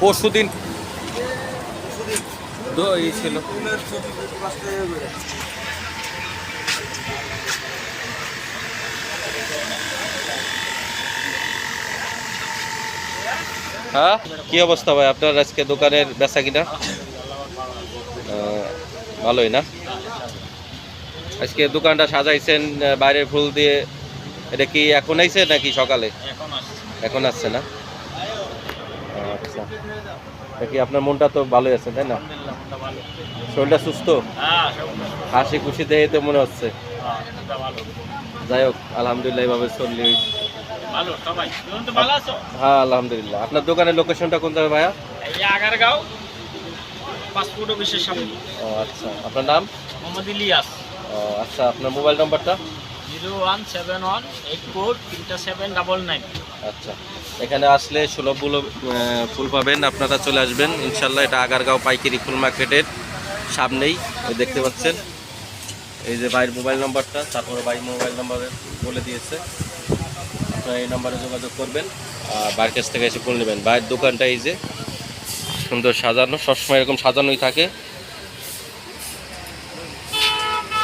পরশুদিন ছিল। হ্যাঁ, কি অবস্থা ভাই আপনার আজকে দোকানের বেচা কিনা? ভালোই না? আজকে দোকানটা সাজাইছেন বাইরের ফুল দিয়ে, এটা কি এখন আইছে নাকি সকালে? এখন আসছে না? আচ্ছা, কি আপনার মনটা তো ভালোই আছে তাই না? শরীরটা সুস্থ, হাসি খুশি দেখে তো মনে হচ্ছে। যাই হোক, আলহামদুলিল্লাহ এইভাবে চললি। হ্যাঁ আলহামদুলিল্লাহ। আপনার দোকানের লোকেশনটা কোন জায়গায় ভাইয়া? আগারগাঁও পাসপোর্ট অফিসের সামনে। ও আচ্ছা, আপনার নাম? মোহাম্মদ ইলিয়াস। ও আচ্ছা, আপনার মোবাইল নাম্বারটা? 017137799। আচ্ছা, এখানে আসলে সুলভগুলো ফুল পাবেন, আপনারা চলে আসবেন ইনশাল্লাহ। এটা আগারগাঁও পাইকারি ফুল মার্কেটের সামনেই দেখতে পাচ্ছেন। এই যে ভাইয়ের মোবাইল নাম্বারটা, তারপরে ভাই মোবাইল নাম্বারে বলে দিয়েছে, আপনারা এই নাম্বারে যোগাযোগ করবেন, ভাইয়ের কাছ থেকে এসে ফুল নেবেন। ভাইয়ের দোকানটা এই যে সুন্দর সাজানো, সবসময় এরকম সাজানোই থাকে।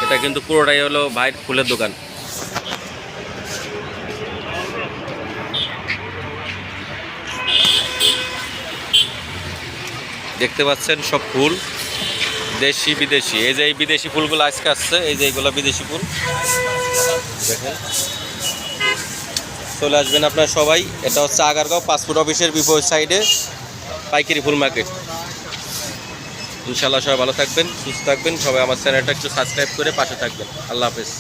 এটা কিন্তু পুরোটাই হলো ভাইয়ের ফুলের দোকান। দেখতে পাচ্ছেন সব ফুল দেশি বিদেশি। এই যে এই বিদেশি ফুলগুলো আজকে আসছে, এই যে এইগুলো বিদেশি ফুল দেখেন। চলে আসবেন আপনারা সবাই। এটা হচ্ছে আগারগাঁও পাসপোর্ট অফিসের বিপরীত সাইডে পাইকারি ফুল মার্কেট। ইনশাআল্লাহ সবাই ভালো থাকবেন, সুস্থ থাকবেন। সবাই আমার চ্যানেলটা একটু সাবস্ক্রাইব করে পাশে থাকবেন। আল্লাহ হাফেজ।